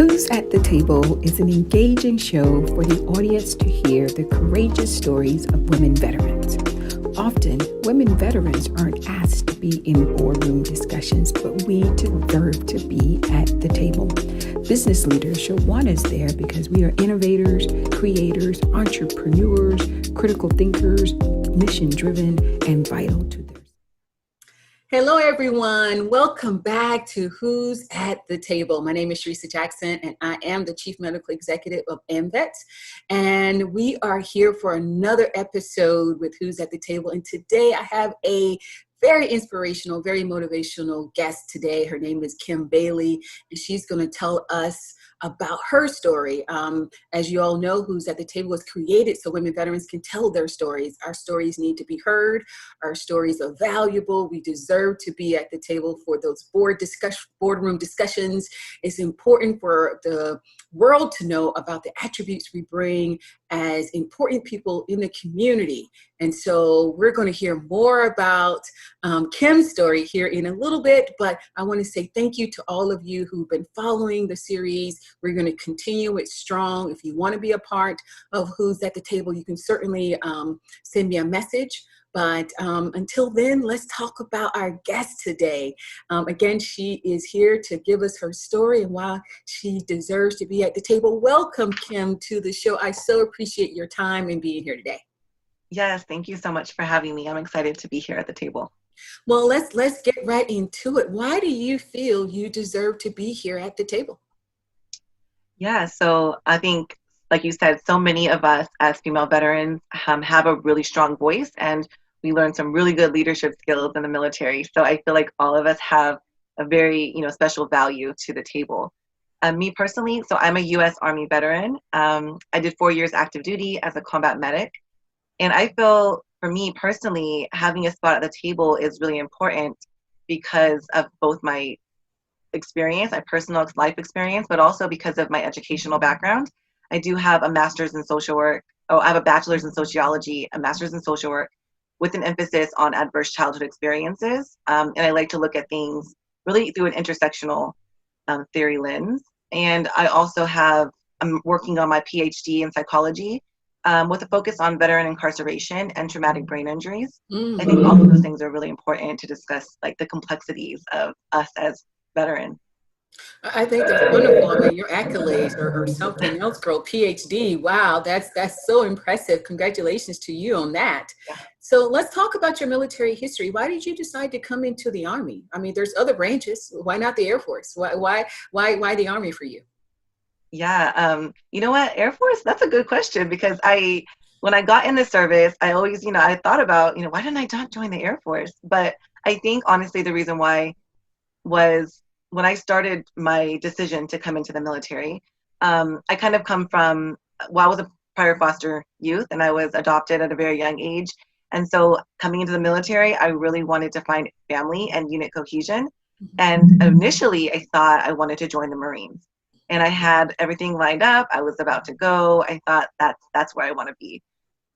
Who's at the Table is an engaging show for the audience to hear the courageous stories of women veterans. Often, women veterans aren't asked to be in boardroom discussions, but we deserve to be at the table. Business leaders should want us there because we are innovators, creators, entrepreneurs, critical thinkers, mission driven, and vital to their. Hello, everyone. Welcome back to Who's at the Table. My name is Sharissa Jackson, and I am the Chief Medical Executive of AMVETS. And we are here for another episode with Who's at the Table. And today I have a very inspirational, very motivational guest today. Her name is Kim Bailey, and she's going to tell us about her story. As you all know, Who's at the Table was created so women veterans can tell their stories. Our stories need to be heard. Our stories are valuable. We deserve to be at the table for those boardroom discussions. It's important for the world to know about the attributes we bring as important people in the community. And so we're going to hear more about Kim's story here in a little bit, but I want to say thank you to all of you who've been following the series. We're going to continue it strong. If you want to be a part of Who's at the Table, you can certainly send me a message. But until then, let's talk about our guest today. Again, she is here to give us her story and why she deserves to be at the table. Welcome, Kim, to the show. I so appreciate your time and being here today. Yes, thank you so much for having me. I'm excited to be here at the table. Well, let's get right into it. Why do you feel you deserve to be here at the table? Yeah, so I think, like you said, so many of us as female veterans have a really strong voice, and we learn some really good leadership skills in the military. So I feel like all of us have a very, special value to the table. Me personally, so I'm a U.S. Army veteran. I did 4 years active duty as a combat medic. And I feel, for me personally, having a spot at the table is really important because of both my experience, my personal life experience, but also because of my educational background. I do have a master's in social work. Oh, I have a bachelor's in sociology, a master's in social work with an emphasis on adverse childhood experiences. And I like to look at things really through an intersectional theory lens. And I'm working on my PhD in psychology with a focus on veteran incarceration and traumatic brain injuries. I think all of those things are really important to discuss, like the complexities of us as veterans. I think that's wonderful. I mean, your accolades are something else, girl. PhD. Wow, that's so impressive. Congratulations to you on that. Yeah. So let's talk about your military history. Why did you decide to come into the Army? I mean, there's other branches. Why not the Air Force? Why the Army for you? Yeah, you know what, Air Force, that's a good question because when I got in the service, I always, I thought about, why didn't I not join the Air Force? But I think honestly, the reason why was when I started my decision to come into the military, I kind of come from, I was a prior foster youth and I was adopted at a very young age. And so coming into the military, I really wanted to find family and unit cohesion. And initially I thought I wanted to join the Marines. And I had everything lined up. I was about to go. I thought that's where I want to be.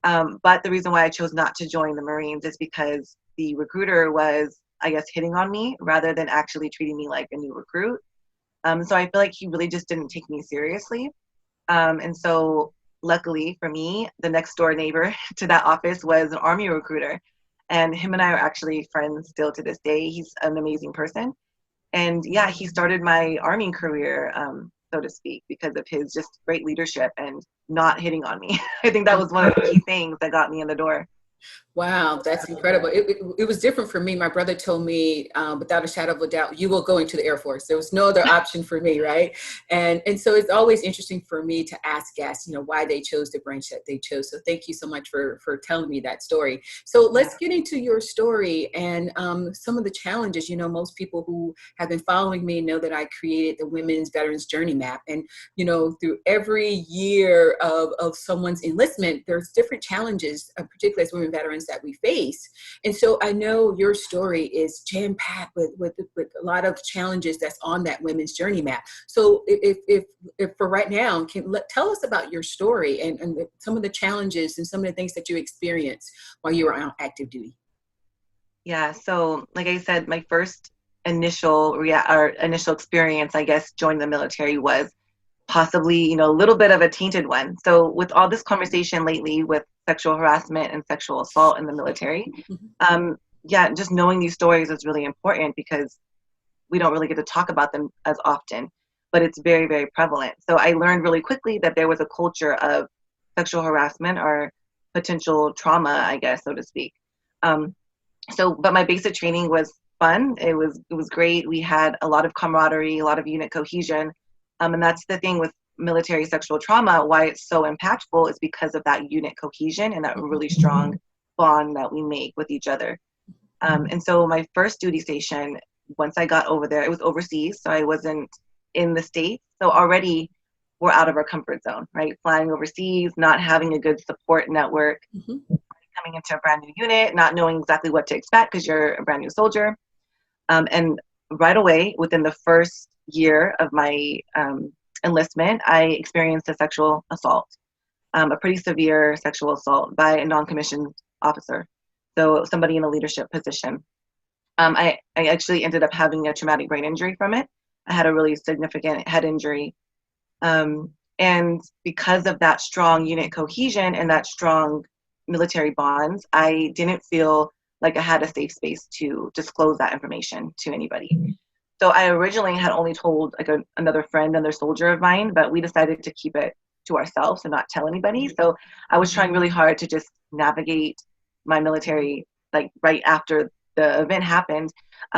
But the reason why I chose not to join the Marines is because the recruiter was, I guess, hitting on me rather than actually treating me like a new recruit. So I feel like he really just didn't take me seriously. And so luckily for me, the next door neighbor to that office was an Army recruiter. And him and I are actually friends still to this day. He's an amazing person. And yeah, he started my Army career, so to speak, because of his just great leadership and not hitting on me. I think that was one of the key things that got me in the door. Wow, that's incredible. It was different for me. My brother told me, without a shadow of a doubt, you will go into the Air Force. There was no other option for me, right? And so it's always interesting for me to ask guests, why they chose the branch that they chose. So thank you so much for telling me that story. So let's get into your story and some of the challenges. Most people who have been following me know that I created the Women's Veterans Journey Map. And, through every year of someone's enlistment, there's different challenges, particularly as women veterans that we face. And so I know your story is jam-packed with a lot of challenges that's on that women's journey map. So if for right now, tell us about your story and some of the challenges and some of the things that you experienced while you were on active duty. Yeah, so like I said, my first initial experience, I guess, joining the military was possibly, you know, a little bit of a tainted one. So with all this conversation lately with sexual harassment and sexual assault in the military, yeah, just knowing these stories is really important because we don't really get to talk about them as often, but it's very, very prevalent. So I learned really quickly that there was a culture of sexual harassment or potential trauma, I guess, so to speak. But my basic training was fun. It was great. We had a lot of camaraderie, a lot of unit cohesion. And that's the thing with military sexual trauma, why it's so impactful is because of that unit cohesion and that really strong bond that we make with each other. And so my first duty station, once I got over there, it was overseas, so I wasn't in the States. So already we're out of our comfort zone, right? Flying overseas, not having a good support network, coming into a brand new unit, not knowing exactly what to expect because you're a brand new soldier. And right away, within the first year of my enlistment, I experienced a sexual assault, a pretty severe sexual assault by a non-commissioned officer. So somebody in a leadership position. I actually ended up having a traumatic brain injury from it. I had a really significant head injury. And because of that strong unit cohesion and that strong military bonds, I didn't feel like I had a safe space to disclose that information to anybody. So I originally had only told like another friend, another soldier of mine, but we decided to keep it to ourselves and not tell anybody. So I was trying really hard to just navigate my military, like right after the event happened,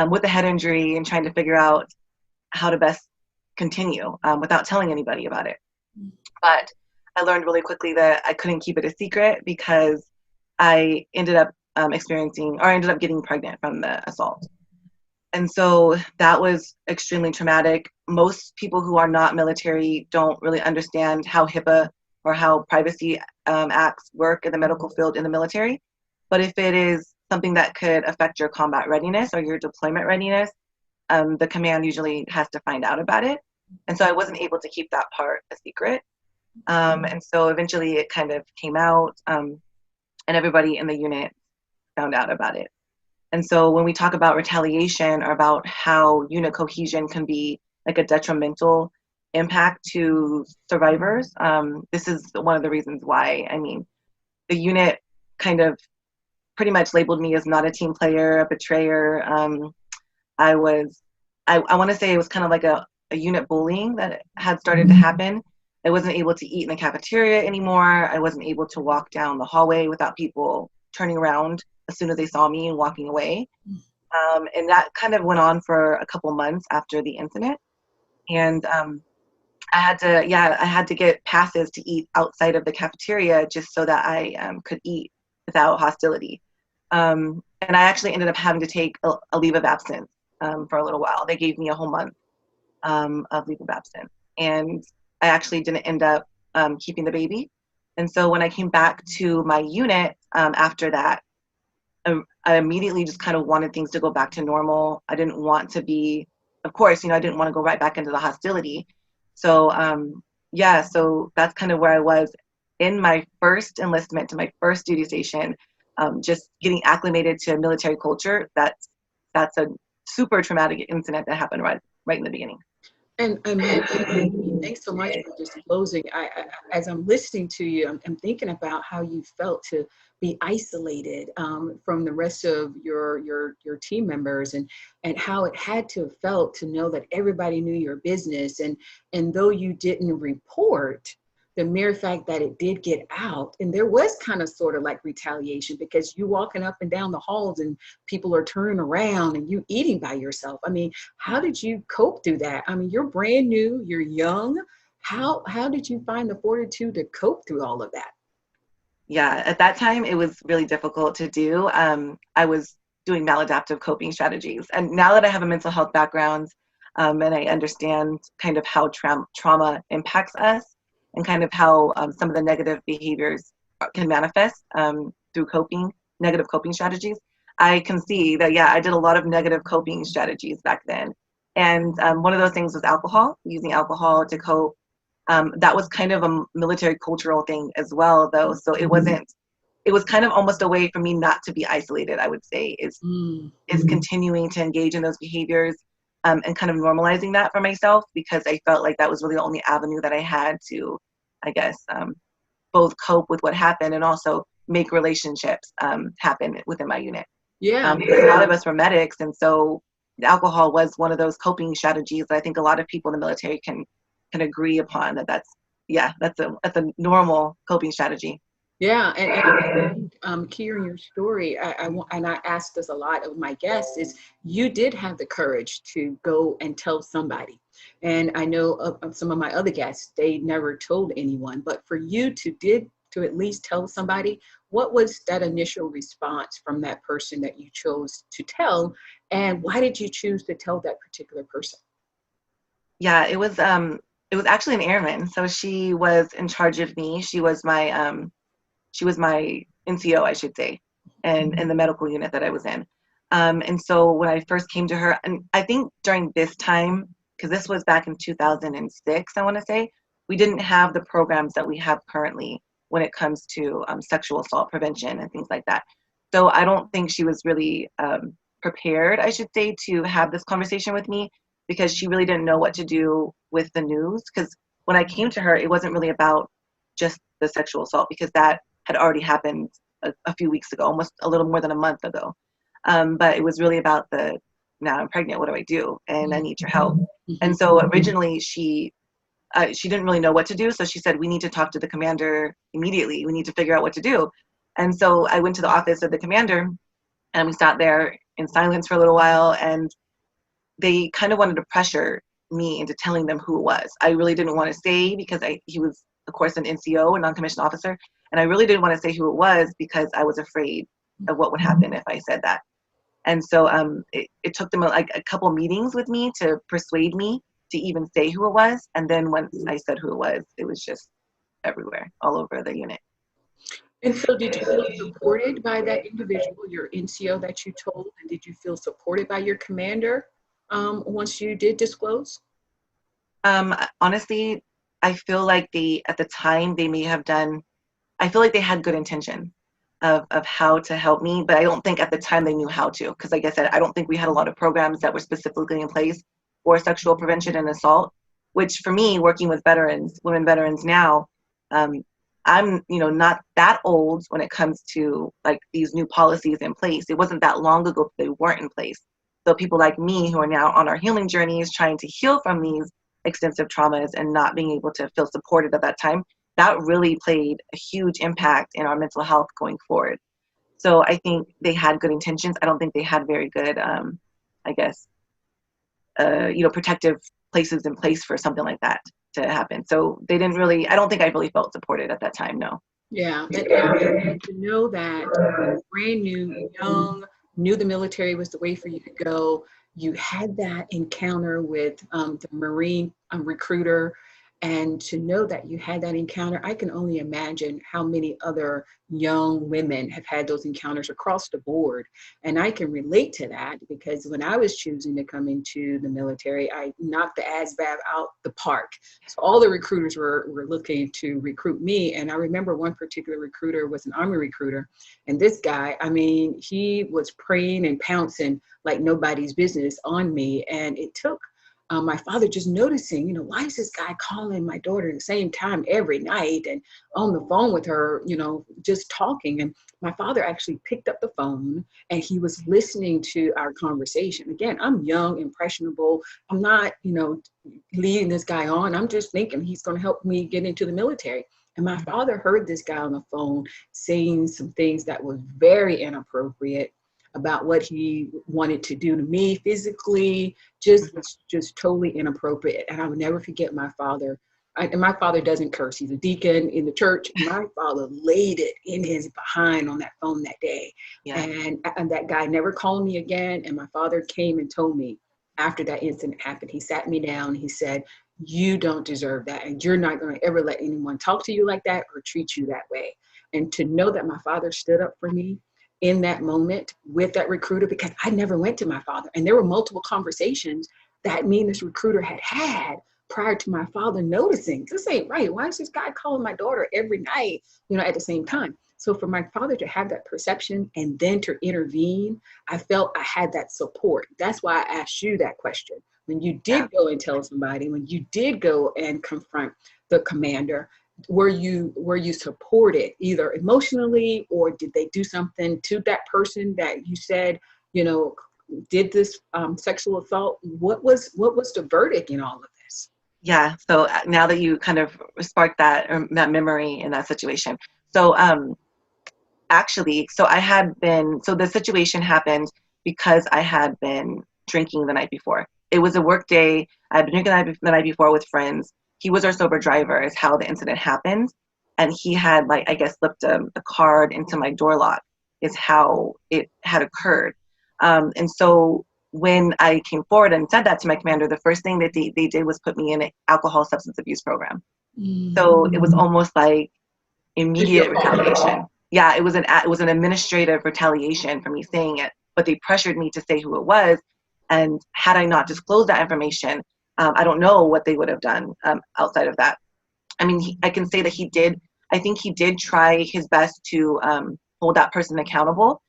with the head injury and trying to figure out how to best continue without telling anybody about it. But I learned really quickly that I couldn't keep it a secret because I ended up getting pregnant from the assault. And so that was extremely traumatic. Most people who are not military don't really understand how HIPAA or how privacy acts work in the medical field in the military. But if it is something that could affect your combat readiness or your deployment readiness, the command usually has to find out about it. And so I wasn't able to keep that part a secret. And so eventually it kind of came out, and everybody in the unit found out about it. And so when we talk about retaliation or about how unit cohesion can be like a detrimental impact to survivors, this is one of the reasons why. I mean, the unit kind of pretty much labeled me as not a team player, a betrayer. I want to say it was kind of like a unit bullying that had started to happen. I wasn't able to eat in the cafeteria anymore. I wasn't able to walk down the hallway without people turning around as soon as they saw me and walking away. And that kind of went on for a couple months after the incident. And I had to get passes to eat outside of the cafeteria just so that I could eat without hostility. And I actually ended up having to take a leave of absence for a little while. They gave me a whole month of leave of absence. And I actually didn't end up keeping the baby. And so when I came back to my unit after that, I immediately just kind of wanted things to go back to normal. I didn't want to be, of course, I didn't want to go right back into the hostility. So so that's kind of where I was in my first enlistment to my first duty station, just getting acclimated to military culture. That's a super traumatic incident that happened right in the beginning. And thanks so much for disclosing. As I'm listening to you, I'm thinking about how you felt to be isolated from the rest of your team members, and how it had to have felt to know that everybody knew your business, and though you didn't report, the mere fact that it did get out, and there was kind of sort of like retaliation because you walking up and down the halls and people are turning around and you eating by yourself. I mean, how did you cope through that? I mean, you're brand new, you're young. How did you find the fortitude to cope through all of that? Yeah, at that time, it was really difficult to do. I was doing maladaptive coping strategies. And now that I have a mental health background and I understand kind of how trauma impacts us, and kind of how some of the negative behaviors can manifest through negative coping strategies, I can see that, I did a lot of negative coping strategies back then. And one of those things was alcohol, using alcohol to cope. That was kind of a military cultural thing as well, though. So it was kind of almost a way for me not to be isolated, I would say, is continuing to engage in those behaviors. and kind of normalizing that for myself, because I felt like that was really the only avenue that I had to, I guess, both cope with what happened and also make relationships happen within my unit. Yeah. Because a lot of us were medics, and so alcohol was one of those coping strategies that I think a lot of people in the military can agree upon, that's a normal coping strategy. Yeah, and hearing your story, and I ask this a lot of my guests, is you did have the courage to go and tell somebody. And I know of some of my other guests, they never told anyone, but for you to at least tell somebody, what was that initial response from that person that you chose to tell, and why did you choose to tell that particular person? Yeah, it was actually an airman, so she was in charge of me. She was my NCO, I should say, and in the medical unit that I was in. And so when I first came to her, and I think during this time, because this was back in 2006, I want to say, we didn't have the programs that we have currently when it comes to sexual assault prevention and things like that. So I don't think she was really prepared, I should say, to have this conversation with me, because she really didn't know what to do with the news. Because when I came to her, it wasn't really about just the sexual assault, because that had already happened a few weeks ago, almost a little more than a month ago. But it was really about now I'm pregnant, what do I do? And I need your help. And so originally she didn't really know what to do. So she said, we need to talk to the commander immediately. We need to figure out what to do. And so I went to the office of the commander, and we sat there in silence for a little while, and they kind of wanted to pressure me into telling them who it was. I really didn't want to say, because he was, of course, an NCO, a non-commissioned officer, and I really didn't want to say who it was because I was afraid of what would happen if I said that. And so it took them like a couple meetings with me to persuade me to even say who it was. And then once I said who it was just everywhere, all over the unit. And so did you feel supported by that individual, your NCO that you told, and did you feel supported by your commander once you did disclose? Honestly, I feel like at the time, they may have I feel like they had good intention of how to help me, but I don't think at the time they knew how to, because like I said, I don't think we had a lot of programs that were specifically in place for sexual prevention and assault, which for me, working with women veterans now, I'm, not that old when it comes to like these new policies in place. It wasn't that long ago they weren't in place. So people like me who are now on our healing journeys, trying to heal from these extensive traumas and not being able to feel supported at that time, that really played a huge impact in our mental health going forward. So I think they had good intentions. I don't think they had very good, I guess, protective places in place for something like that to happen. So they didn't really, I don't think I really felt supported at that time, no. Yeah, and to know that brand new, young, knew the military was the way for you to go. You had that encounter with the Marine recruiter, and to know that you had that encounter, I can only imagine how many other young women have had those encounters across the board. And I can relate to that, because when I was choosing to come into the military, I knocked the ASVAB out the park. So all the recruiters were looking to recruit me. And I remember one particular recruiter was an Army recruiter. And this guy, I mean, he was praying and pouncing like nobody's business on me. And it took my father just noticing, why is this guy calling my daughter at the same time every night and on the phone with her, just talking. And my father actually picked up the phone and he was listening to our conversation. Again, I'm young, impressionable. I'm not, leading this guy on. I'm just thinking he's going to help me get into the military. And my father heard this guy on the phone saying some things that was very inappropriate about what he wanted to do to me physically, just totally inappropriate. And I would never forget my father. And my father doesn't curse. He's a deacon in the church. My father laid it in his behind on that phone that day. Yeah. And that guy never called me again. And my father came and told me after that incident happened, he sat me down. He said, you don't deserve that. And you're not going to ever let anyone talk to you like that or treat you that way. And to know that my father stood up for me in that moment with that recruiter, because I never went to my father. And there were multiple conversations that me and this recruiter had prior to my father noticing, this ain't right. Why is this guy calling my daughter every night, at the same time? So for my father to have that perception and then to intervene, I felt I had that support. That's why I asked you that question. When you did go and tell somebody, when you did go and confront the commander, were you supported either emotionally, or did they do something to that person that you said, you know, did this sexual assault? What was the verdict in all of this? Yeah. So now that you kind of sparked that memory in that situation. So actually, so the situation happened because I had been drinking the night before. It was a work day. I had been drinking the night before with friends. He was our sober driver, is how the incident happened. And he had, like, I guess, slipped a card into my door lock, is how it had occurred. And so when I came forward and said that to my commander, the first thing that they did was put me in an alcohol substance abuse program. So it was almost like immediate retaliation. Yeah, it was an administrative retaliation for me saying it, but they pressured me to say who it was. And had I not disclosed that information, I don't know what they would have done outside of that. I mean, I can say that I think he did try his best to hold that person accountable.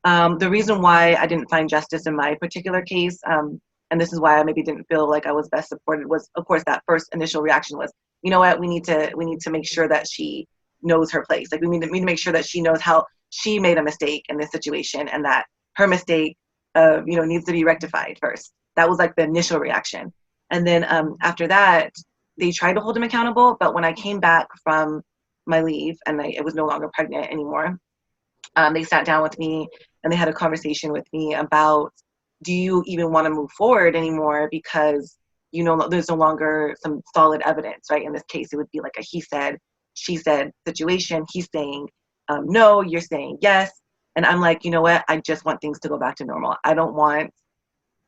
The reason why I didn't find justice in my particular case, and this is why I maybe didn't feel like I was best supported, was, of course, that first initial reaction was, you know what, we need to make sure that she knows her place. Like, we need to make sure that she knows how she made a mistake in this situation, and that her mistake, needs to be rectified first. That was like the initial reaction. And then after that, they tried to hold him accountable. But when I came back from my leave and I was no longer pregnant anymore, they sat down with me and they had a conversation with me about, do you even want to move forward anymore? Because, there's no longer some solid evidence, right? In this case, it would be like a he said, she said situation. He's saying no, you're saying yes. And I'm like, you know what? I just want things to go back to normal. I don't want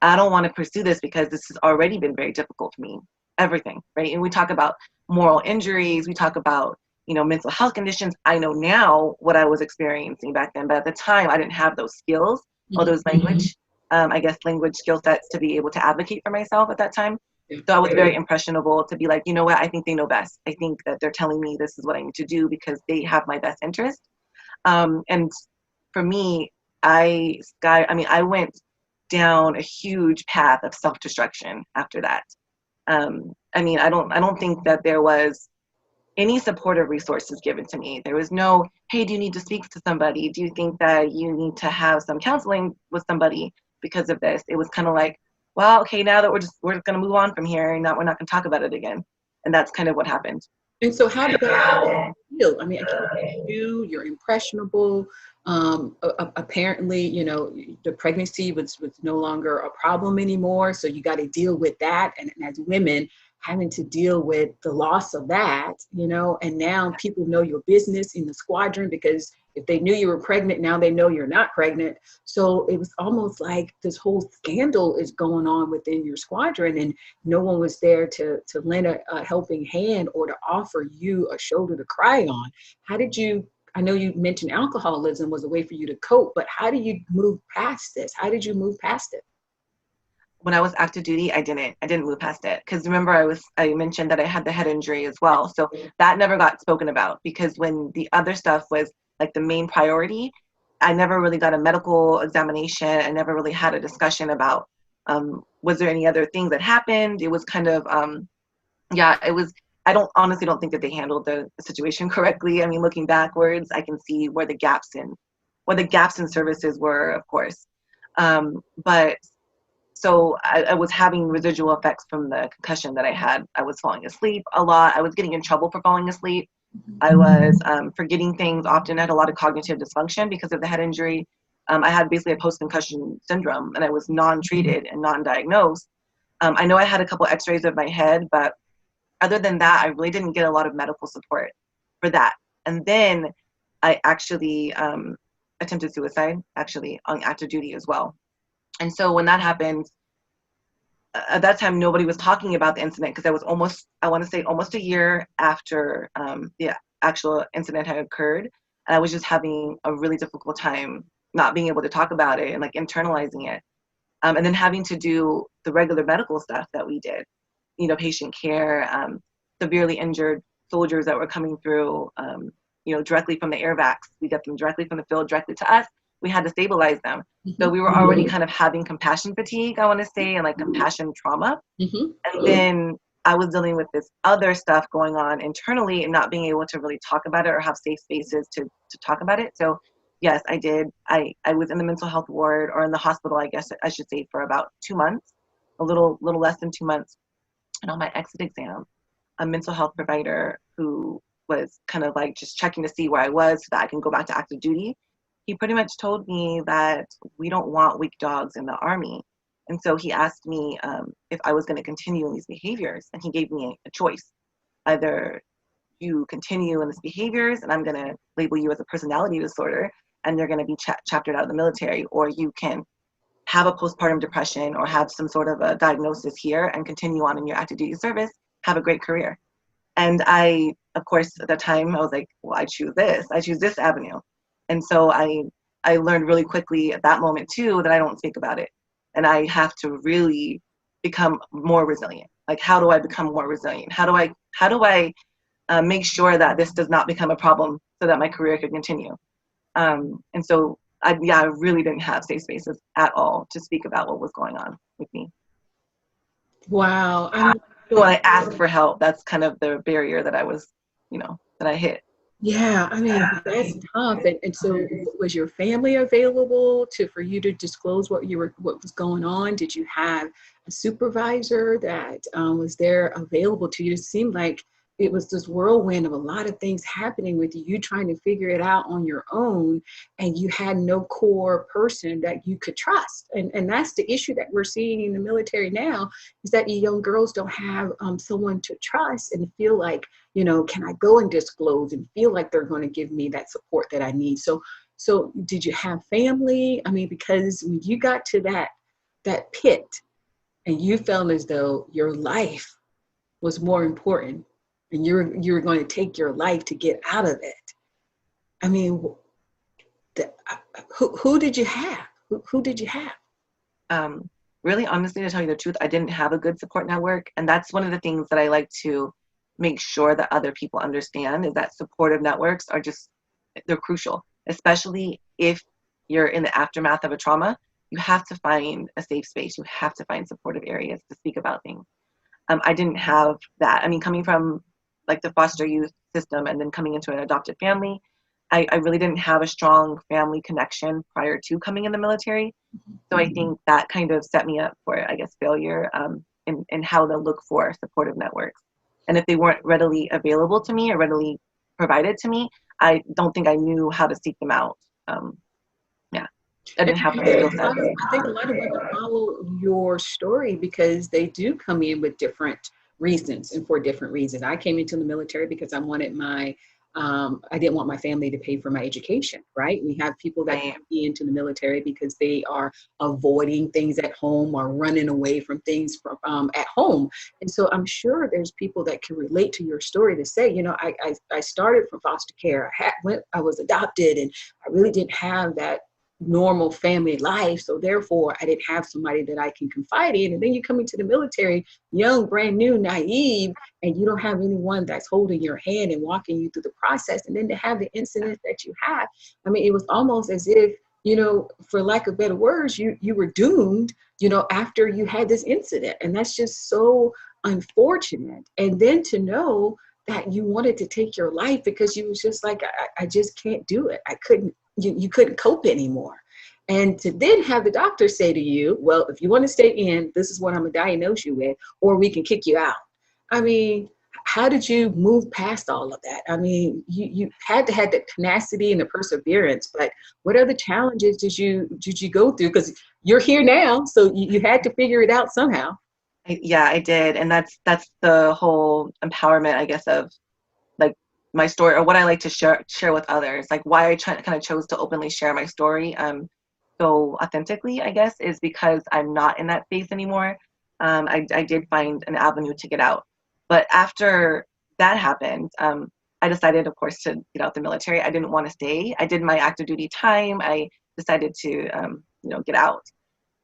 to pursue this because this has already been very difficult for me. Everything, right? And we talk about moral injuries. We talk about, mental health conditions. I know now what I was experiencing back then, but at the time I didn't have those skills or those language skill sets to be able to advocate for myself at that time. So I was very impressionable to be like, you know what? I think they know best. I think that they're telling me this is what I need to do because they have my best interest. And for me, I went down a huge path of self-destruction after that. I don't think that there was any supportive resources given to me. There was no, hey, do you need to speak to somebody? Do you think that you need to have some counseling with somebody because of this? It was kind of like, well, okay, now that we're going to move on from here, and now we're not going to talk about it again. And that's kind of what happened. And so how did that feel? I mean, you're impressionable. Apparently, the pregnancy was no longer a problem anymore. So you got to deal with that. And as women, having to deal with the loss of that, and now people know your business in the squadron, because if they knew you were pregnant, now they know you're not pregnant. So it was almost like this whole scandal is going on within your squadron, and no one was there to lend a helping hand or to offer you a shoulder to cry on. How did you, I know you mentioned alcoholism was a way for you to cope, but how do you move past this? How did you move past it? When I was active duty, I didn't move past it. Because remember, I mentioned that I had the head injury as well. So that never got spoken about, because when the other stuff was like the main priority, I never really got a medical examination. I never really had a discussion about, was there any other things that happened? It was kind of, I honestly don't think that they handled the situation correctly. I mean, looking backwards, I can see where the gaps in services were, of course. But so I was having residual effects from the concussion that I had. I was falling asleep a lot. I was getting in trouble for falling asleep. I was forgetting things. Often I had a lot of cognitive dysfunction because of the head injury. I had basically a post-concussion syndrome, and I was non-treated and non-diagnosed. I know I had a couple x-rays of my head, but other than that, I really didn't get a lot of medical support for that. And then I actually attempted suicide, actually, on active duty as well. And so when that happened, at that time, nobody was talking about the incident, because I was almost a year after the actual incident had occurred. And I was just having a really difficult time not being able to talk about it and like internalizing it. And then having to do the regular medical stuff that we did, patient care, severely injured soldiers that were coming through, directly from the air vacs. We got them directly from the field, directly to us. We had to stabilize them. So we were already kind of having compassion fatigue, I want to say, and like compassion trauma. And then I was dealing with this other stuff going on internally and not being able to really talk about it or have safe spaces to talk about it. So yes, I did. I was in the mental health ward, or in the hospital, I guess I should say, for about 2 months, a little less than 2 months. And on my exit exam, a mental health provider who was kind of like just checking to see where I was so that I can go back to active duty, he pretty much told me that we don't want weak dogs in the Army. And so he asked me if I was going to continue in these behaviors. And he gave me a choice. Either you continue in these behaviors and I'm going to label you as a personality disorder and you're going to be chaptered out of the military, or you can have a postpartum depression or have some sort of a diagnosis here and continue on in your active duty service, have a great career. And I, of course, at that time, I was like, well, I choose this avenue. And so I learned really quickly at that moment too that I don't speak about it. And I have to really become more resilient. Like, how do I become more resilient? How do I make sure that this does not become a problem so that my career could continue? And so I really didn't have safe spaces at all to speak about what was going on with me. Wow. When I asked for help, that's kind of the barrier that I was, that I hit. Yeah, I mean, that's tough. And so was your family available for you to disclose what was going on? Did you have a supervisor that was there available to you? It seemed like it was this whirlwind of a lot of things happening with you trying to figure it out on your own, and you had no core person that you could trust. And that's the issue that we're seeing in the military now, is that you young girls don't have someone to trust and feel like, can I go and disclose and feel like they're going to give me that support that I need? So did you have family? I mean, because when you got to that pit and you felt as though your life was more important, and you were going to take your life to get out of it. I mean, who did you have? Who did you have? Really, honestly, to tell you the truth, I didn't have a good support network. And that's one of the things that I like to make sure that other people understand, is that supportive networks are they're crucial, especially if you're in the aftermath of a trauma. You have to find a safe space. You have to find supportive areas to speak about things. I didn't have that. I mean, coming from like the foster youth system and then coming into an adopted family, I really didn't have a strong family connection prior to coming in the military. So I think that kind of set me up for, I guess, failure in how to look for supportive networks. And if they weren't readily available to me or readily provided to me, I don't think I knew how to seek them out. I didn't have the skill set. I think a lot of women follow your story because they do come in with different reasons and for different reasons. I came into the military because I wanted I didn't want my family to pay for my education, right? We have people that come into the military because they are avoiding things at home or running away from things at home. And so I'm sure there's people that can relate to your story to say, I started from foster care. I was adopted, and I really didn't have that normal family life. So therefore, I didn't have somebody that I can confide in. And then you come into the military, young, brand new, naive, and you don't have anyone that's holding your hand and walking you through the process. And then to have the incident that you had, I mean, it was almost as if, for lack of better words, you were doomed, after you had this incident. And that's just so unfortunate. And then to know that you wanted to take your life because you was just like, I just can't do it. I couldn't. You couldn't cope anymore. And to then have the doctor say to you, well, if you want to stay in, this is what I'm going to diagnose you with, or we can kick you out. I mean, how did you move past all of that? I mean, you had to have the tenacity and the perseverance, but what other challenges did you go through? Because you're here now, so you had to figure it out somehow. Yeah, I did. And that's the whole empowerment, I guess, of like my story, or what I like to share with others, like why I kind of chose to openly share my story so authentically, I guess, is because I'm not in that phase anymore. I did find an avenue to get out. But after that happened, I decided, of course, to get out the military. I didn't want to stay. I did my active duty time. I decided to, get out.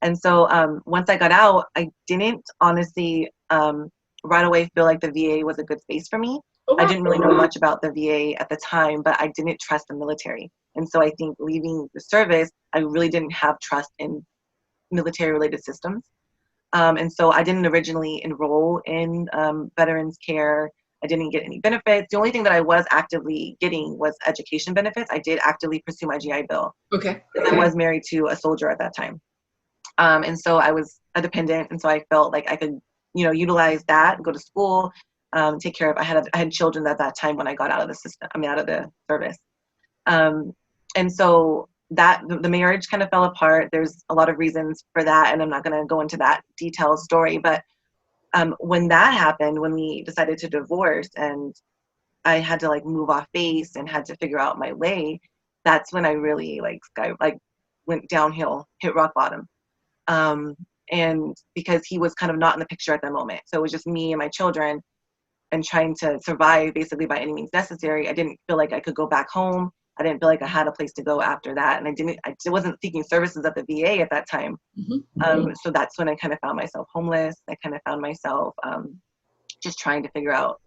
And so once I got out, I didn't honestly right away feel like the VA was a good space for me. Oh, I wow. didn't really know much about the VA at the time, but I didn't trust the military. And so I think leaving the service, I really didn't have trust in military related systems. And so I didn't originally enroll in veterans care. I didn't get any benefits. The only thing that I was actively getting was education benefits. I did actively pursue my GI Bill. Okay. I was married to a soldier at that time. And so I was a dependent. And so I felt like I could, utilize that, go to school, take care of, I had children at that time when I got out of the system, out of the service. And so that the marriage kind of fell apart. There's a lot of reasons for that, and I'm not going to go into that detailed story. But when that happened, when we decided to divorce, and I had to move off base and had to figure out my way, that's when I really went downhill, hit rock bottom. And because he was kind of not in the picture at the moment, so it was just me and my children, and trying to survive basically by any means necessary. I didn't feel like I could go back home. I didn't feel like I had a place to go after that. And I wasn't seeking services at the VA at that time. So that's when I kind of found myself homeless. I kind of found myself just trying to figure out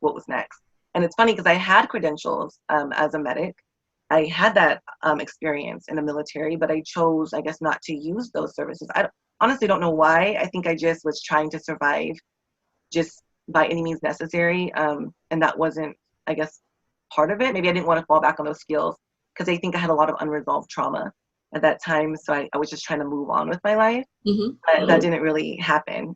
what was next. And it's funny because I had credentials as a medic. I had that experience in the military, but I chose, I guess, not to use those services. I honestly don't know why. I think I just was trying to survive just by any means necessary. And that wasn't, I guess, part of it. Maybe I didn't want to fall back on those skills because I think I had a lot of unresolved trauma at that time. So I was just trying to move on with my life. But that didn't really happen.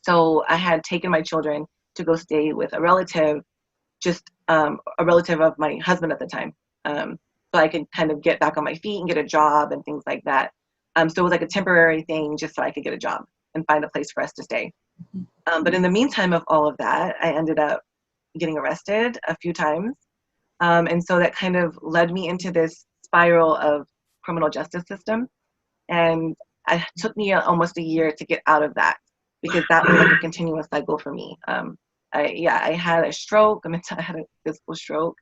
So I had taken my children to go stay with a relative, just a relative of my husband at the time. So I could kind of get back on my feet and get a job and things like that. So it was like a temporary thing just so I could get a job and find a place for us to stay. But in the meantime of all of that, I ended up getting arrested a few times. And so that kind of led me into this spiral of criminal justice system. And it took me almost a year to get out of that because that was like a continuous cycle for me. I had a stroke. I had a physical stroke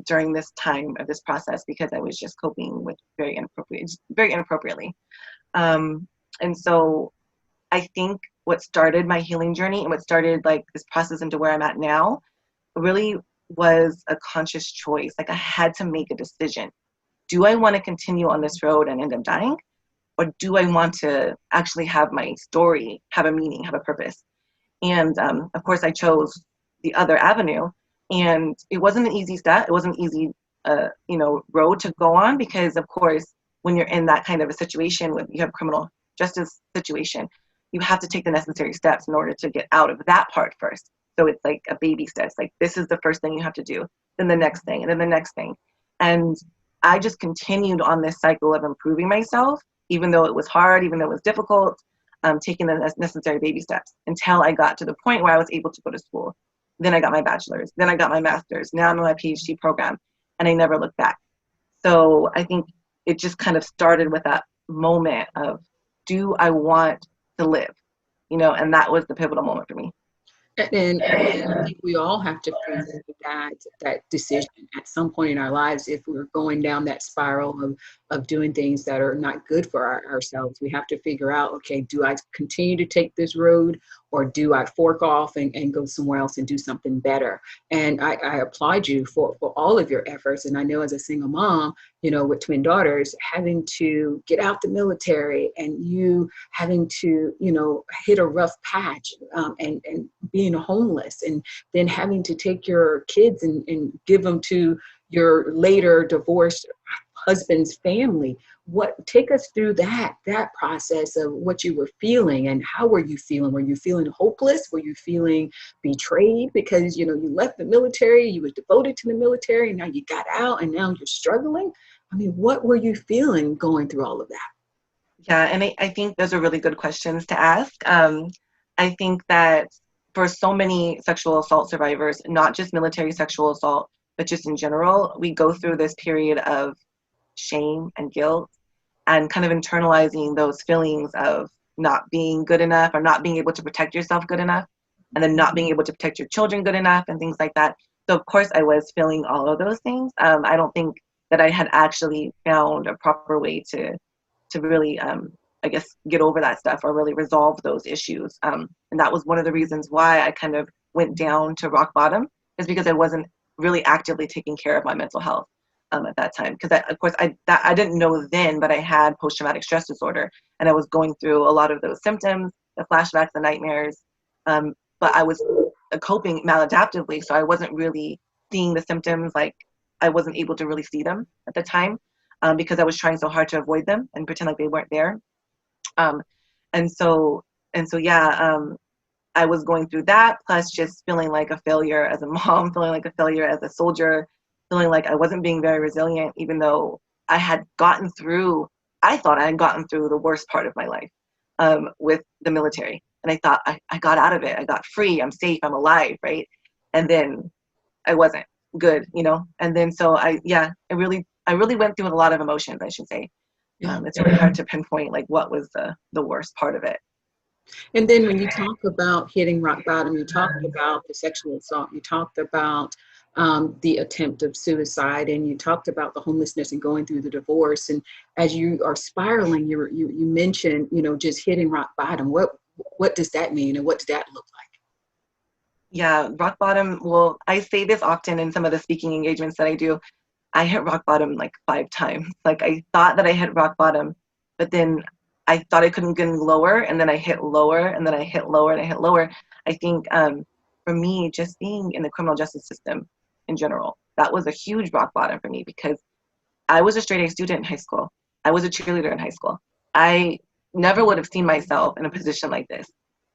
during this time of this process because I was just coping with very inappropriately. And so I think what started my healing journey and what started this process into where I'm at now really was a conscious choice. I had to make a decision. Do I want to continue on this road and end up dying? Or do I want to actually have my story have a meaning, have a purpose? And of course, I chose the other avenue. And it wasn't an easy step. It wasn't an easy, road to go on because, of course, when you're in that kind of a situation with you have criminal justice situation, you have to take the necessary steps in order to get out of that part first. So it's like a baby steps. This is the first thing you have to do, then the next thing, and then the next thing. And I just continued on this cycle of improving myself, even though it was hard, even though it was difficult, taking the necessary baby steps until I got to the point where I was able to go to school. Then I got my bachelor's, then I got my master's, now I'm in my PhD program, and I never looked back. So I think it just kind of started with that moment of, do I want to live? And that was the pivotal moment for me. And I think we all have to face that decision at some point in our lives. If we're going down that spiral of doing things that are not good for ourselves, we have to figure out, okay, do I continue to take this road, or do I fork off and go somewhere else and do something better? And I applaud you for all of your efforts. And I know as a single mom, with twin daughters, having to get out the military and you having to, hit a rough patch and being homeless, and then having to take your kids and give them to your later divorced husband's family. Take us through that process of what you were feeling, and how were you feeling? Were you feeling hopeless? Were you feeling betrayed because you left the military, you were devoted to the military, and now you got out and now you're struggling? I mean, what were you feeling going through all of that? Yeah, and I think those are really good questions to ask. I think that for so many sexual assault survivors, not just military sexual assault, but just in general, we go through this period of shame and guilt and kind of internalizing those feelings of not being good enough or not being able to protect yourself good enough, and then not being able to protect your children good enough and things like that. So of course I was feeling all of those things. I don't think that I had actually found a proper way to really, I guess, get over that stuff or really resolve those issues. And that was one of the reasons why I kind of went down to rock bottom is because I wasn't really actively taking care of my mental health at that time. Because of course I didn't know then, but I had post-traumatic stress disorder, and I was going through a lot of those symptoms, the flashbacks, the nightmares. But I was coping maladaptively, so I wasn't really seeing the symptoms. Like I wasn't able to really see them at the time because I was trying so hard to avoid them and pretend like they weren't there. And so yeah, I was going through that, plus just feeling like a failure as a mom, feeling like a failure as a soldier, feeling like I wasn't being very resilient, even though I had gotten through, I thought I had gotten through the worst part of my life with the military. And I thought I got out of it. I got free. I'm safe. I'm alive. Right. And then I wasn't good, you know? And then so I really went through a lot of emotions, I should say. It's really hard to pinpoint like what was the worst part of it. And then when you talk about hitting rock bottom, you talked about the sexual assault, you talked about the attempt of suicide, and you talked about the homelessness and going through the divorce. And as you are spiraling, you mentioned, you know, just hitting rock bottom. What does that mean, and what does that look like? Yeah, rock bottom. Well, I say this often in some of the speaking engagements that I do. I hit rock bottom like 5 times. Like I thought that I hit rock bottom, but then I thought I couldn't get any lower, and then I hit lower, and then I hit lower, and I hit lower. I think for me, just being in the criminal justice system in general, that was a huge rock bottom for me, because I was a straight A student in high school. I was a cheerleader in high school. I never would have seen myself in a position like this.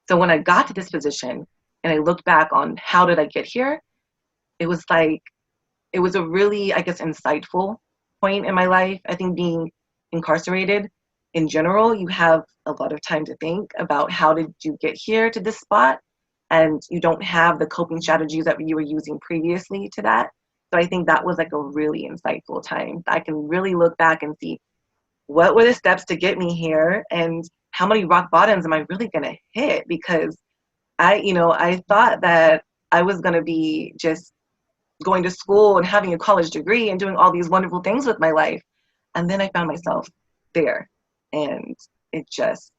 So when I got to this position and I looked back on how did I get here, it was a really, I guess, insightful point in my life. I think being incarcerated in general, you have a lot of time to think about how did you get here to this spot, and you don't have the coping strategies that you were using previously to that. So I think that was like a really insightful time. I can really look back and see what were the steps to get me here, and how many rock bottoms am I really gonna hit? Because I thought that I was gonna be just going to school and having a college degree and doing all these wonderful things with my life. And then I found myself there. And it just,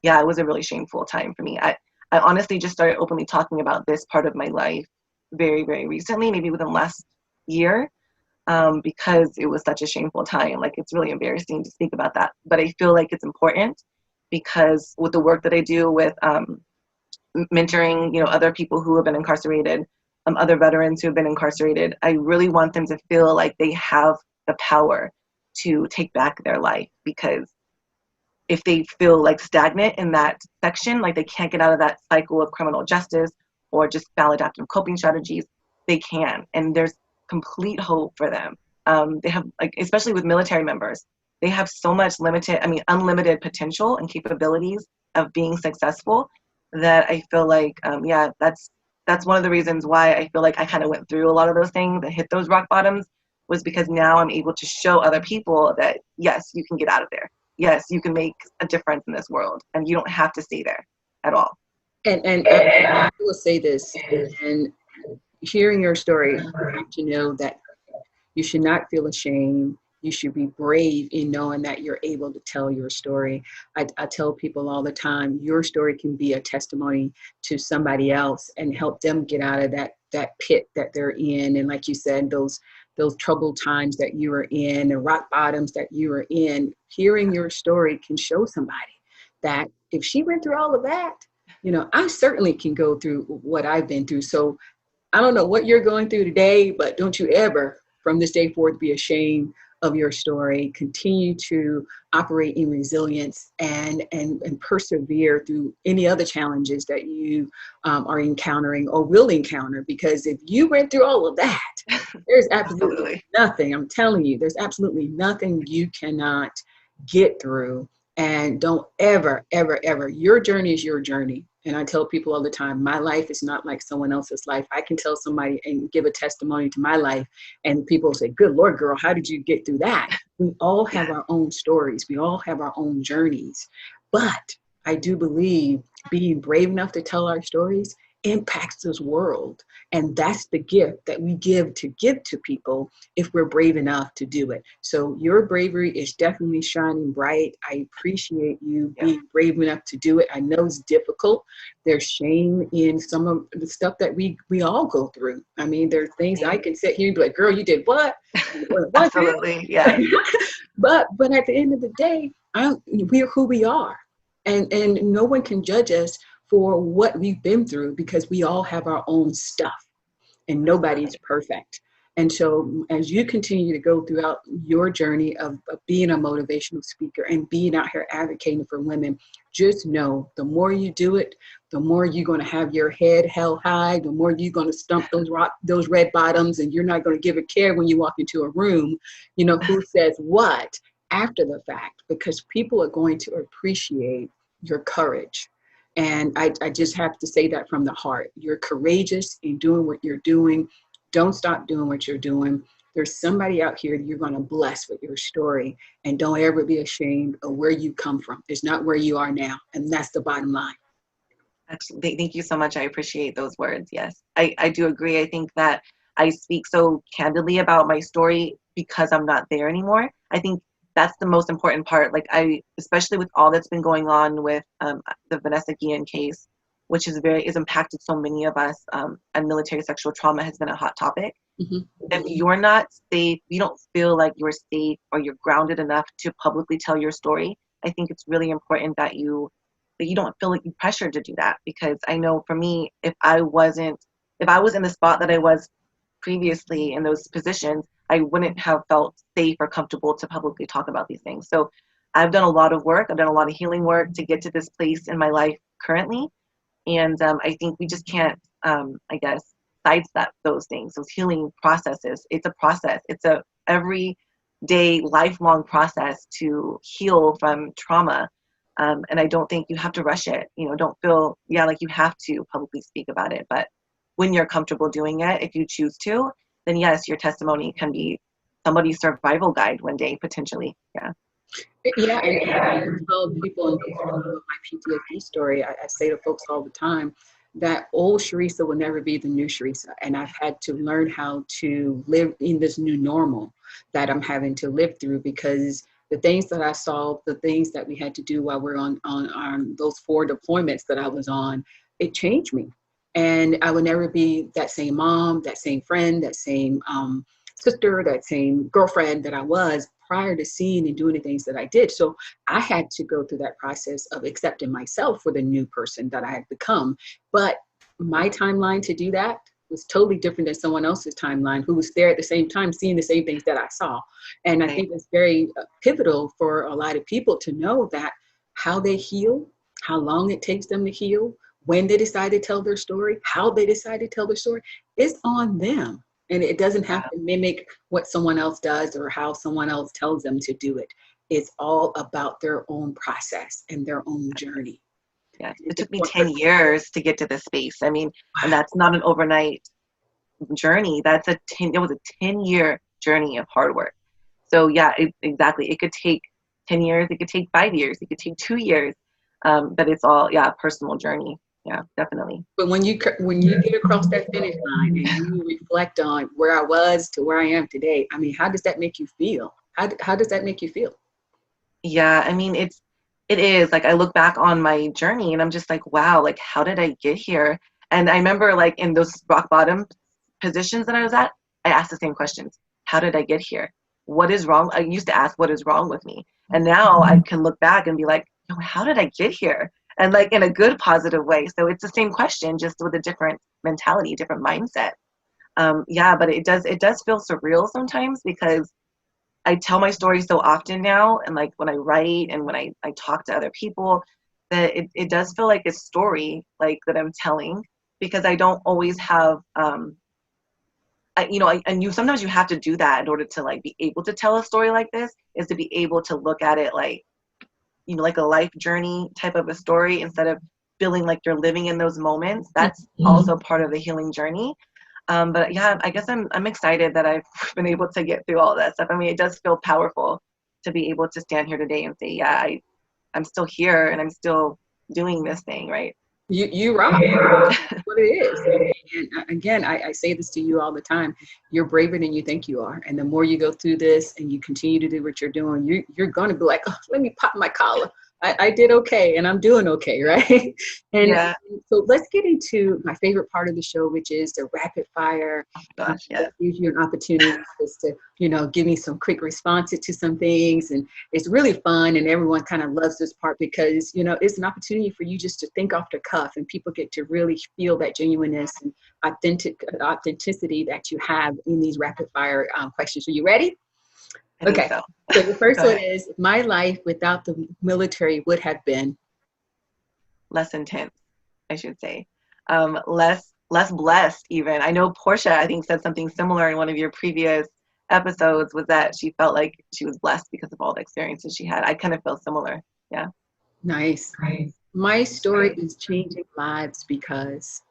it was a really shameful time for me. I honestly just started openly talking about this part of my life very, very recently, maybe within the last year, because it was such a shameful time. Like, it's really embarrassing to speak about that. But I feel like it's important because with the work that I do with mentoring, other people who have been incarcerated, other veterans who have been incarcerated, I really want them to feel like they have the power to take back their life. Because if they feel like stagnant in that section, like they can't get out of that cycle of criminal justice or just maladaptive coping strategies, they can. And there's complete hope for them. They have, like, especially with military members, they have so much unlimited potential and capabilities of being successful that I feel like, that's one of the reasons why I feel like I kind of went through a lot of those things and hit those rock bottoms, was because now I'm able to show other people that, yes, you can get out of there. Yes, you can make a difference in this world, and you don't have to stay there at all. And I will say this, and hearing your story, you have to know that you should not feel ashamed. You should be brave in knowing that you're able to tell your story. I tell people all the time, your story can be a testimony to somebody else and help them get out of that pit that they're in. And like you said, those troubled times that you were in, the rock bottoms that you were in, hearing your story can show somebody that if she went through all of that, I certainly can go through what I've been through. So I don't know what you're going through today, but don't you ever, from this day forth, be ashamed of your story. Continue to operate in resilience and persevere through any other challenges that you are encountering or will encounter. Because if you went through all of that, there's absolutely nothing, I'm telling you, there's absolutely nothing you cannot get through. And don't ever, ever, ever, your journey is your journey. And I tell people all the time, my life is not like someone else's life. I can tell somebody and give a testimony to my life, and people say, good Lord, girl, how did you get through that? We all have our own stories. We all have our own journeys. But I do believe being brave enough to tell our stories impacts this world. And that's the gift that we give to people if we're brave enough to do it. So your bravery is definitely shining bright. I appreciate you being brave enough to do it. I know it's difficult. There's shame in some of the stuff that we all go through. I mean, there's things I can sit here and be like, girl, you did what? Absolutely, yeah. but at the end of the day, we're who we are. And no one can judge us for what we've been through, because we all have our own stuff and nobody's perfect. And so as you continue to go throughout your journey of being a motivational speaker and being out here advocating for women, just know the more you do it, the more you're going to have your head held high, the more you're going to stump those red bottoms, and you're not going to give a care when you walk into a room, who says what after the fact, because people are going to appreciate your courage. And I just have to say that from the heart. You're courageous in doing what you're doing. Don't stop doing what you're doing. There's somebody out here that you're going to bless with your story. And don't ever be ashamed of where you come from. It's not where you are now. And that's the bottom line. Actually, thank you so much. I appreciate those words. Yes, I do agree. I think that I speak so candidly about my story because I'm not there anymore. I think that's the most important part. Like especially with all that's been going on with the Vanessa Guillen case, which is impacted so many of us, and military sexual trauma has been a hot topic. Mm-hmm. If you're not safe, you don't feel like you're safe or you're grounded enough to publicly tell your story, I think it's really important that you don't feel like you're pressured to do that. Because I know for me, if I was in the spot that I was previously in those positions, I wouldn't have felt safe or comfortable to publicly talk about these things. So I've done a lot of work. I've done a lot of healing work to get to this place in my life currently. And I think we just can't, sidestep those things, those healing processes. It's a process. It's a everyday, lifelong process to heal from trauma. And I don't think you have to rush it. Don't feel, like you have to publicly speak about it. But when you're comfortable doing it, if you choose to, then yes, your testimony can be somebody's survival guide one day, potentially. Yeah. Yeah, and I tell people in my PTSD story, I say to folks all the time that old Sharisa will never be the new Sharisa. And I've had to learn how to live in this new normal that I'm having to live through, because the things that I saw, the things that we had to do while we're on those 4 deployments that I was on, it changed me. And I would never be that same mom, that same friend, that same sister, that same girlfriend that I was prior to seeing and doing the things that I did. So I had to go through that process of accepting myself for the new person that I had become. But my timeline to do that was totally different than someone else's timeline who was there at the same time seeing the same things that I saw. And I think it's very pivotal for a lot of people to know that how they heal, how long it takes them to heal, when they decide to tell their story, how they decide to tell their story, it's on them. And it doesn't have to mimic what someone else does or how someone else tells them to do it. It's all about their own process and their own journey. Yeah, it took me 10 years to get to this space. I mean, and that's not an overnight journey. It was a 10-year journey of hard work. So yeah, exactly. It could take 10 years. It could take 5 years. It could take 2 years. But it's all, a personal journey. Yeah, definitely. But when you get across that finish line and you reflect on where I was to where I am today, I mean, how does that make you feel? How does that make you feel? Yeah, I mean, it is like I look back on my journey and I'm just like, wow, like how did I get here? And I remember like in those rock bottom positions that I was at, I asked the same questions. How did I get here? What is wrong? I used to ask, what is wrong with me? And now I can look back and be like, how did I get here? And like in a good, positive way. So it's the same question, just with a different mentality, different mindset. But it does feel surreal sometimes because I tell my story so often now. And like when I write and when I talk to other people, that it does feel like a story like that I'm telling, because I don't always have, sometimes you have to do that in order to like be able to tell a story like this, is to be able to look at it like, like a life journey type of a story, instead of feeling like you're living in those moments. That's also part of the healing journey. But yeah, I guess I'm excited that I've been able to get through all that stuff. I mean, it does feel powerful to be able to stand here today and say, I'm still here and I'm still doing this thing, right? You rock. That's what it is. And again, I say this to you all the time. You're braver than you think you are. And the more you go through this and you continue to do what you're doing, you're going to be like, oh, let me pop my collar. I did okay and I'm doing okay, right? And Yeah. so let's get into my favorite part of the show, which is the rapid fire. Gosh, yes. That gives you an opportunity just to, give me some quick responses to some things. And it's really fun. And everyone kind of loves this part because, it's an opportunity for you just to think off the cuff and people get to really feel that genuineness and authenticity that you have in these rapid fire questions. Are you ready? I think Okay. so. So the first Go one ahead. is, my life without the military would have been. Less intense, I should say. Less blessed even. I know Portia, I think, said something similar in one of your previous episodes, was that she felt like she was blessed because of all the experiences she had. I kind of feel similar. Yeah. Nice. Right. My story is changing lives because.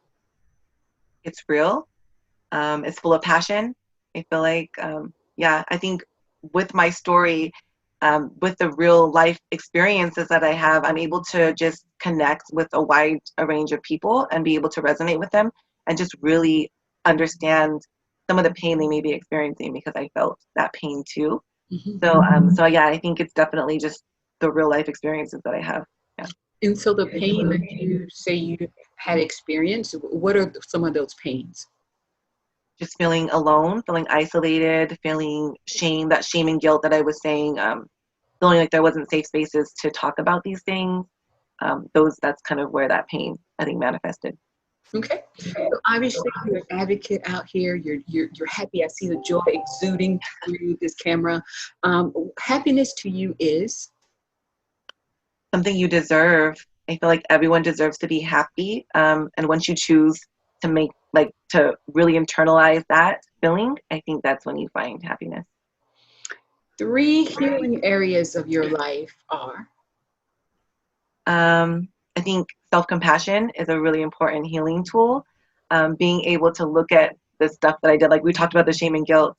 It's real. It's full of passion. I feel like, yeah, I think with my story, with the real life experiences that I have, I'm able to just connect with a wide range of people and be able to resonate with them and just really understand some of the pain they may be experiencing, because I felt that pain too. Mhm. So yeah, I think it's definitely just the real life experiences that I have. Yeah. And so the pain that you say you had experienced, what are some of those pains? Just feeling alone, feeling isolated, feeling shame, that shame and guilt that I was saying, feeling like there wasn't safe spaces to talk about these things. That's kind of where that pain, I think, manifested. Okay. So obviously you're an advocate out here. You're happy. I see the joy exuding through this camera. Happiness to you is. Something you deserve. I feel like everyone deserves to be happy. And once you choose to to really internalize that feeling, I think that's when you find happiness. 3 healing areas of your life are. I think self-compassion is a really important healing tool. Being able to look at the stuff that I did, like we talked about the shame and guilt,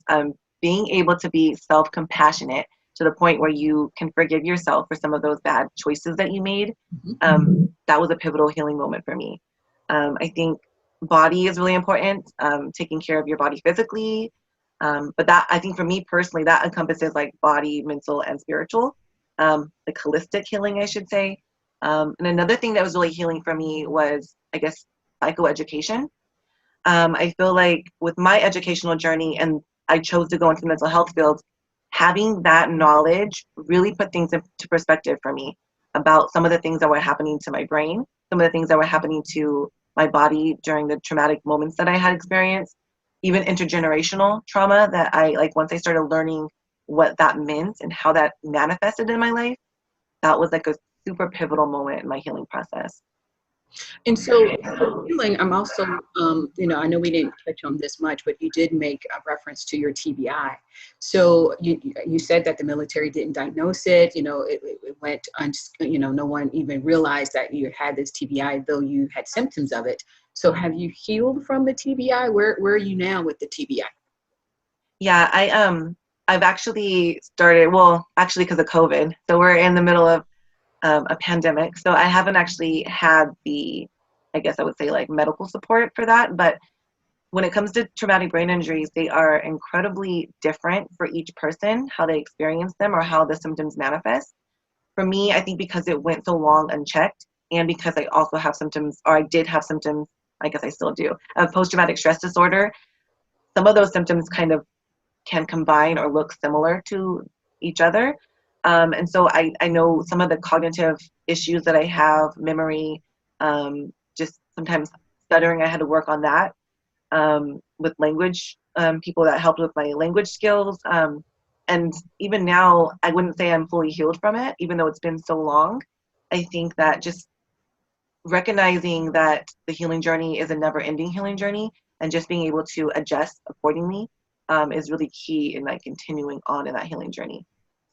being able to be self-compassionate to the point where you can forgive yourself for some of those bad choices that you made. That was a pivotal healing moment for me. I think body is really important, taking care of your body physically. But that, I think for me personally, that encompasses like body, mental, and spiritual, like holistic healing, I should say. And another thing that was really healing for me was, I guess, psychoeducation. I feel like with my educational journey, and I chose to go into the mental health field, having that knowledge really put things into perspective for me about some of the things that were happening to my brain, some of the things that were happening to my body during the traumatic moments that I had experienced, even intergenerational trauma that once I started learning what that meant and how that manifested in my life, that was like a super pivotal moment in my healing process. And so healing, I'm also, I know we didn't touch on this much, but you did make a reference to your TBI. So you said that the military didn't diagnose it, it went, no one even realized that you had this TBI, though you had symptoms of it. So have you healed from the TBI? Where are you now with the TBI? Yeah, I've actually started, well, actually because of COVID. So we're in the middle of a pandemic. So I haven't actually had the, I guess I would say, like medical support for that. But when it comes to traumatic brain injuries, they are incredibly different for each person, how they experience them or how the symptoms manifest. For me, I think because it went so long unchecked, and because I also have symptoms, or I did have symptoms, I guess I still do, of post-traumatic stress disorder, some of those symptoms kind of can combine or look similar to each other. And so I know some of the cognitive issues that I have, memory, just sometimes stuttering, I had to work on that, with language, people that helped with my language skills. And even now, I wouldn't say I'm fully healed from it, even though it's been so long. I think that just recognizing that the healing journey is a never ending healing journey, and just being able to adjust accordingly, is really key in like continuing on in that healing journey.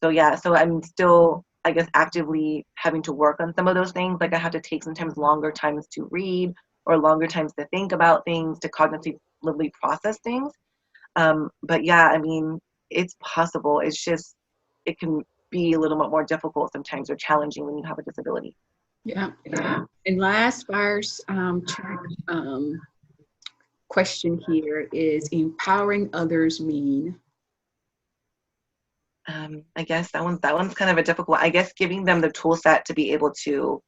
So yeah, so I'm still, I guess, actively having to work on some of those things. Like I have to take sometimes longer times to read or longer times to think about things, to cognitively process things. But yeah, I mean, it's possible. It's just, it can be a little bit more difficult sometimes or challenging when you have a disability. Yeah. And last Fire's Chat question here is empowering others mean? I guess that one's kind of a difficult one. I guess giving them the tool set to be able to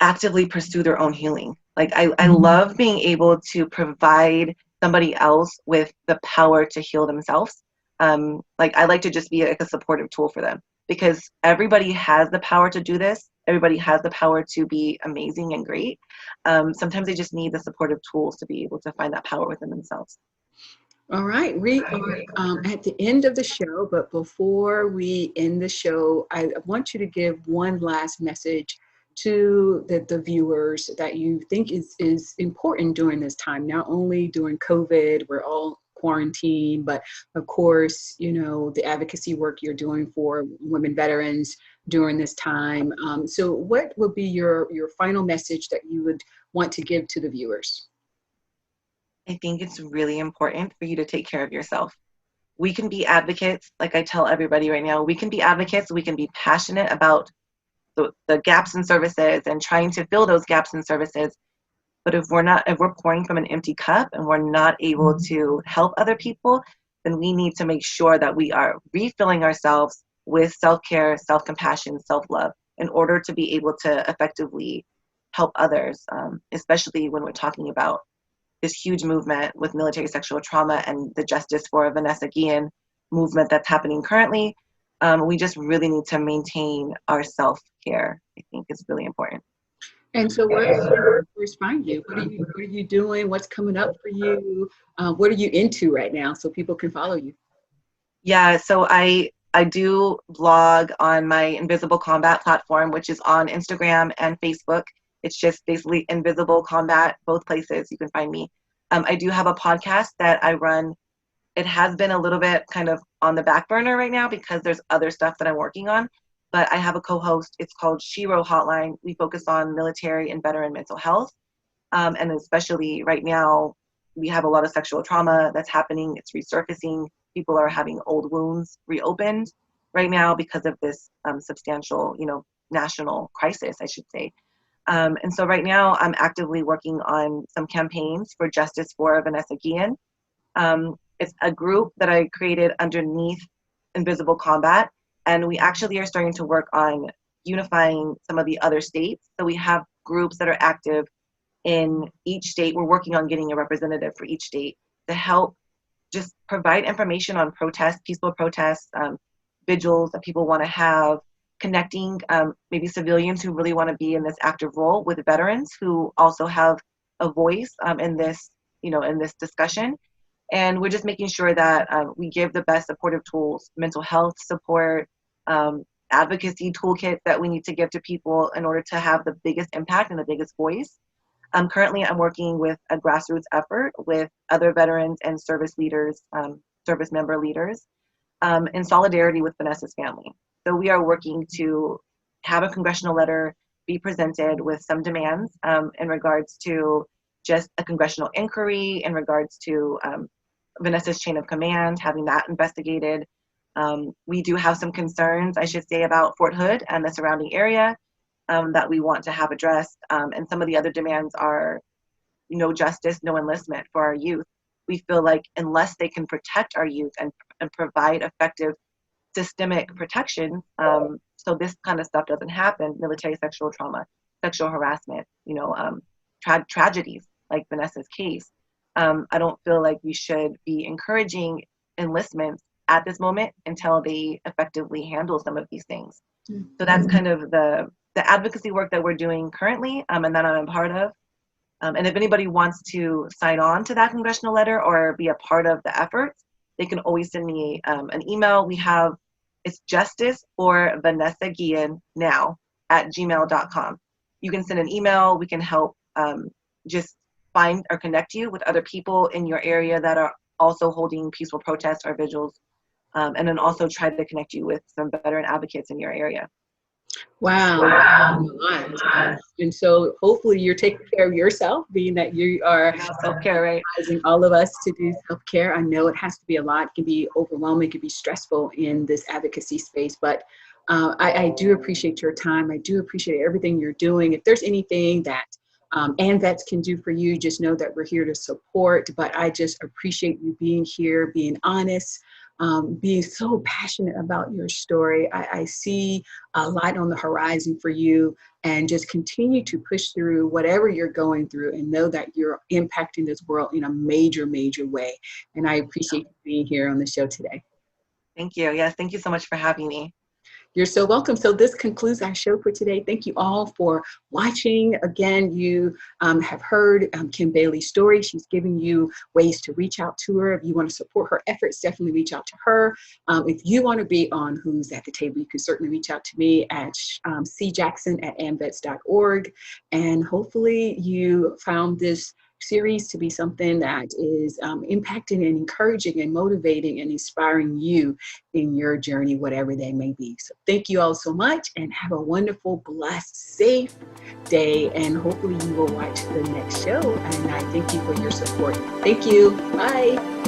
actively pursue their own healing. Like I love being able to provide somebody else with the power to heal themselves. Like I like to just be like a supportive tool for them, because everybody has the power to do this. Everybody has the power to be amazing and great. Sometimes they just need the supportive tools to be able to find that power within themselves. All right, we are at the end of the show, but before we end the show, I want you to give one last message to the viewers that you think is important during this time, not only during COVID, we're all quarantined, but of course, you know, the advocacy work you're doing for women veterans during this time. So what would be your final message that you would want to give to the viewers? I think it's really important for you to take care of yourself. We can be advocates, like I tell everybody right now, we can be advocates, we can be passionate about the gaps in services and trying to fill those gaps in services. But if we're pouring from an empty cup and we're not able to help other people, then we need to make sure that we are refilling ourselves with self-care, self-compassion, self-love in order to be able to effectively help others, especially when we're talking about this huge movement with military sexual trauma and the Justice for Vanessa Guillen movement that's happening currently. We just really need to maintain our self-care. I think is really important. And so where can viewers find you? What are you doing? What's coming up for you? What are you into right now so people can follow you? Yeah, so I do blog on my Invisible Combat platform, which is on Instagram and Facebook. It's just basically Invisible Combat, both places you can find me. I do have a podcast that I run. It has been a little bit kind of on the back burner right now because there's other stuff that I'm working on. But I have a co-host. It's called Shiro Hotline. We focus on military and veteran mental health. And especially right now, we have a lot of sexual trauma that's happening. It's resurfacing. People are having old wounds reopened right now because of this substantial, national crisis, I should say. And so right now, I'm actively working on some campaigns for Justice for Vanessa Guillen. It's a group that I created underneath Invisible Combat, and we actually are starting to work on unifying some of the other states. So we have groups that are active in each state. We're working on getting a representative for each state to help just provide information on protests, peaceful protests, vigils that people want to have, connecting maybe civilians who really want to be in this active role with veterans who also have a voice in this, in this discussion. And we're just making sure that we give the best supportive tools, mental health support, advocacy toolkits that we need to give to people in order to have the biggest impact and the biggest voice. Currently, I'm working with a grassroots effort with other veterans and service leaders, service member leaders, in solidarity with Vanessa's family. So we are working to have a congressional letter be presented with some demands in regards to just a congressional inquiry, in regards to Vanessa's chain of command, having that investigated. We do have some concerns, I should say, about Fort Hood and the surrounding area that we want to have addressed. And some of the other demands are no justice, no enlistment for our youth. We feel like unless they can protect our youth and provide effective systemic protection, so this kind of stuff doesn't happen, military sexual trauma, sexual harassment, tragedies like Vanessa's case, I don't feel like we should be encouraging enlistments at this moment until they effectively handle some of these things. So that's kind of the advocacy work that we're doing currently, and that I'm a part of. And if anybody wants to sign on to that congressional letter or be a part of the efforts, they can always send me an email. It's Justice for Vanessa Guillen now @gmail.com. You can send an email. We can help just find or connect you with other people in your area that are also holding peaceful protests or vigils, and then also try to connect you with some veteran advocates in your area. Wow. And so hopefully you're taking care of yourself, being that you are self-care, right? Advising all of us to do self-care. I know it has to be a lot. It can be overwhelming. It can be stressful in this advocacy space, but I do appreciate your time. I do appreciate everything you're doing. If there's anything that AMVETS can do for you, just know that we're here to support. But I just appreciate you being here, being honest, being so passionate about your story. I see a light on the horizon for you, and just continue to push through whatever you're going through, and know that you're impacting this world in a major, major way. And I appreciate you being here on the show today. Thank you. Yes, thank you so much for having me. You're so welcome. So this concludes our show for today. Thank you all for watching. Again, you have heard Kim Bailey's story. She's giving you ways to reach out to her. If you want to support her efforts, definitely reach out to her. If you want to be on Who's at the Table, you can certainly reach out to me at cjackson@amvets.org. And hopefully you found this series to be something that is impacting and encouraging and motivating and inspiring you in your journey, whatever they may be. So thank you all so much, and have a wonderful, blessed, safe day. And hopefully you will watch the next show. And I thank you for your support. Thank you. Bye.